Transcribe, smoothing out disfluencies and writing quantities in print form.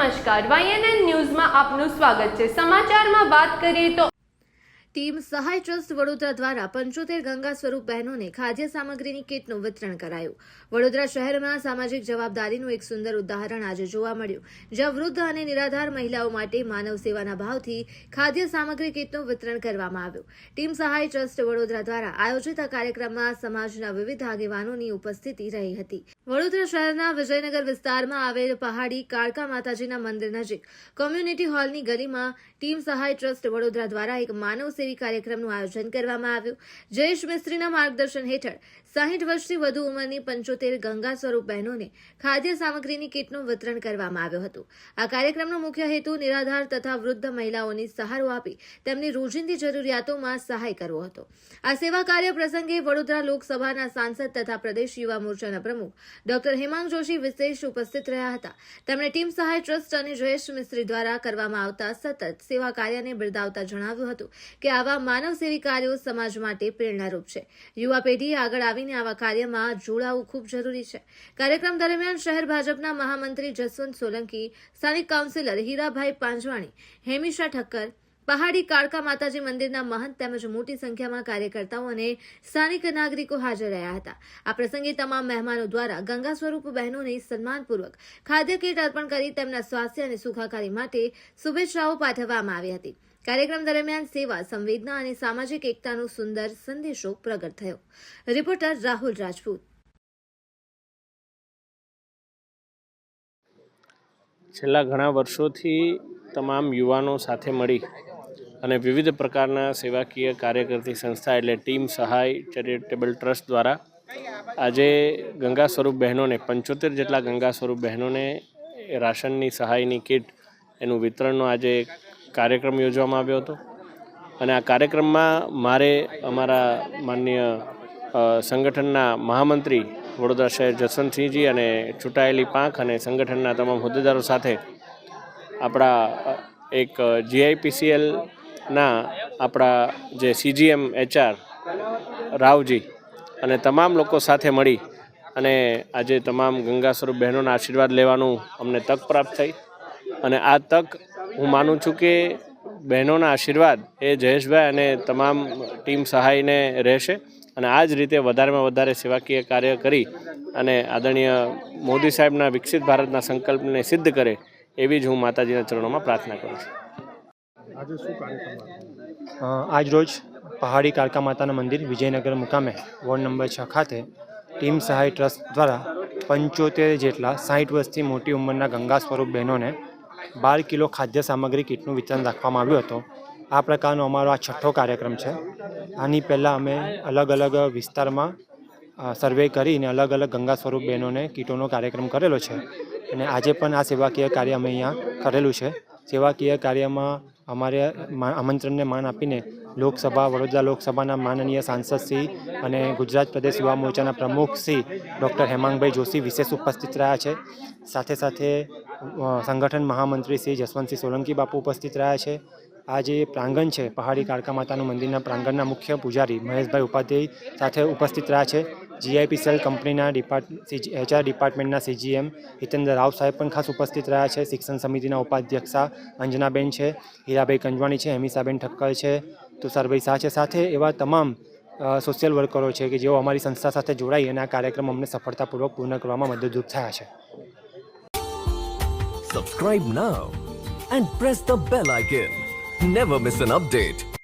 નમસ્કાર, YNN ન્યૂઝમાં આપનું સ્વાગત છે। સમાચારમાં વાત કરીએ તો ટીમ સહાય ટ્રસ્ટ વડોદરા દ્વારા 75 ગંગા સ્વરૂપ બહેનોને ખાદ્ય સામગ્રીની કીટનું વિતરણ કરાયું। વડોદરા શહેરમાં સામાજિક જવાબદારીનું એક સુંદર ઉદાહરણ આજે જોવા મળ્યું, જ્યાં વૃદ્ધ અને નિરાધાર મહિલાઓ માટે માનવ સેવાના ભાવથી ખાદ્ય સામગ્રી કીટનું વિતરણ કરવામાં આવ્યું। ટીમ સહાય ટ્રસ્ટ વડોદરા દ્વારા આયોજિત આ કાર્યક્રમમાં સમાજના વિવિધ આગેવાનોની ઉપસ્થિતિ રહી હતી। વડોદરા શહેરના વિજયનગર વિસ્તારમાં આવેલ પહાડી કાળકા માતાજીના મંદિર નજીક કોમ્યુનિટી હોલની ગલીમાં ટીમ સહાય ટ્રસ્ટ વડોદરા દ્વારા એક માનવ સેવી કાર્યક્રમનું આયોજન કરવામાં આવ્યું। જયેશ મિસ્ત્રીના માર્ગદર્શન હેઠળ 60 વર્ષથી વધુ ઉંમરની 75 ગંગા સ્વરૂપ બહેનોને ખાદ્ય સામગ્રીની કીટનું વિતરણ કરવામાં આવ્યું હતું। આ કાર્યક્રમનો મુખ્ય હેતુ નિરાધાર તથા વૃદ્ધ મહિલાઓની સહારો આપી તેમની રોજિંદી જરૂરિયાતોમાં સહાય કરવો હતો। આ સેવા કાર્ય પ્રસંગે વડોદરા લોકસભાના સાંસદ તથા પ્રદેશ યુવા મોરચાના પ્રમુખ ડોક્ટર હેમાંગ જોશી વિશેષ ઉપસ્થિત રહ્યા હતા। તેમણે ટીમ સહાય ટ્રસ્ટ અને જયેશ મિસ્ત્રી દ્વારા કરવામાં આવતા સતત સેવા કાર્યને બિરદાવતા જણાવ્યું હતું કે આવા માનવ સેવી કાર્યો સમાજ માટે પ્રેરણારૂપ છે। યુવા પેઢીએ આગળ આવીને આવા કાર્યમાં જોડાવું ખૂબ જરૂરી છે। કાર્યક્રમ દરમિયાન શહેર ભાજપના મહામંત્રી જસવંત સોલંકી, સ્થાનિક કાઉન્સિલર હીરાભાઈ પાંજવાણી, હેમિશા ઠક્કર, પહાડી કાળકા માતાજી મંદિરના મહંત તેમજ મોટી સંખ્યામાં કાર્યકર્તાઓ અને સ્થાનિક નાગરિકો હાજર રહ્યા હતા। આ પ્રસંગે તમામ મહેમાનો દ્વારા ગંગા સ્વરૂપ બહેનોને સન્માનપૂર્વક ખાદ્ય કીટ અર્પણ કરી તેમના સ્વાસ્થ્ય અને સુખાકારી માટે શુભેચ્છાઓ પાઠવવામાં આવી હતી। કાર્યક્રમ દરમિયાન સેવા, સંવેદના અને સામાજિક એકતાનો સુંદર સંદેશો પ્રગટ થયો। રિપોર્ટર રાહુલ રાજપૂત। છેલ્લા ઘણા વર્ષોથી તમામ યુવાનો સાથે મળી અને વિવિધ પ્રકારના સેવાકીય કાર્ય કરતી સંસ્થા એટલે ટીમ સહાય ચેરિટેબલ ટ્રસ્ટ દ્વારા આજે ગંગા સ્વરૂપ બહેનોને 75 જેટલા ગંગા સ્વરૂપ બહેનોને રાશનની સહાયની કીટ એનું વિતરણનો આજે કાર્યક્રમ યોજવામાં આવ્યો હતો। અને આ કાર્યક્રમમાં મારે અમારા માનનીય સંગઠનના મહામંત્રી વડોદરા શહેર જસવંતસિંહજી અને ચૂંટાયેલી પાંખ અને સંગઠનના તમામ હોદ્દેદારો સાથે આપણા એક GIPCLના આપણા જે CGM HR રાવજી અને તમામ લોકો સાથે મળી અને આજે તમામ ગંગા સ્વરૂપ બહેનોના આશીર્વાદ લેવાનું અમને તક પ્રાપ્ત થઈ। અને આ તક હું માનું છું કે બહેનોના આશીર્વાદ એ જયેશભાઈ અને તમામ ટીમ સહાયને રહેશે અને આ જ રીતે વધારેમાં વધારે સેવાકીય કાર્ય કરી અને આદરણીય મોદી સાહેબના વિકસિત ભારતના સંકલ્પને સિદ્ધ કરે એવી જ હું માતાજીના ચરણોમાં પ્રાર્થના કરું છું। આજ રોજ પહાડી કાળકા માતાના મંદિર વિજયનગર મુકામે વોર્ડ નંબર 6 ખાતે ટીમ સહાય ટ્રસ્ટ દ્વારા 75 જેટલા 60 વર્ષથી મોટી ઉંમરના ગંગા સ્વરૂપ બહેનોને 12 કિલો ખાદ્ય સામગ્રી કીટનું વિતરણ રાખવામાં આવ્યું હતું। આ પ્રકારનો અમારો આ 6થો કાર્યક્રમ છે। આની પહેલાં અમે અલગ અલગ વિસ્તારમાં સર્વે કરીને અલગ અલગ ગંગા સ્વરૂપ બહેનોને કીટોનો કાર્યક્રમ કરેલો છે અને આજે પણ આ સેવાકીય કાર્ય અમે અહીંયા કરેલું છે। સેવાકીય કાર્યમાં અમારે આમંત્રણને માન આપીને વડોદરા લોકસભાના માનનીય સાંસદ શ્રી અને ગુજરાત પ્રદેશ યુવા મોરચાના પ્રમુખ શ્રી ડૉક્ટર હેમાંગભાઈ જોશી વિશેષ ઉપસ્થિત રહ્યા છે। સાથે સાથે સંગઠન મહામંત્રી શ્રી જસવંતસિંહ સોલંકી બાપુ ઉપસ્થિત રહ્યા છે। આ જે પ્રાંગણ છે પહાડી કાળકા માતાનું મંદિરના પ્રાંગણના મુખ્ય પૂજારી મહેશભાઈ ઉપાધ્યાય સાથે ઉપસ્થિત રહ્યા છે। GIPCL કંપનીના HR ડિપાર્ટમેન્ટના CGM હિતેન્દ્ર રાવ સાહેબ પણ ખાસ ઉપસ્થિત રહ્યા છે। શિક્ષણ સમિતિના ઉપાધ્યક્ષા અંજનાબેન છે, હીરાભાઈ કંજવાણી છે, હેમિશાબેન ઠક્કર છે, તુષારભાઈ શાહ છે, સાથે એવા તમામ સોશિયલ વર્કરો છે કે જેઓ અમારી સંસ્થા સાથે જોડાઈ અને આ કાર્યક્રમ અમને સફળતાપૂર્વક પૂર્ણ કરવામાં મદદરૂપ થયા છે। Subscribe now and press the bell icon. Never miss an update.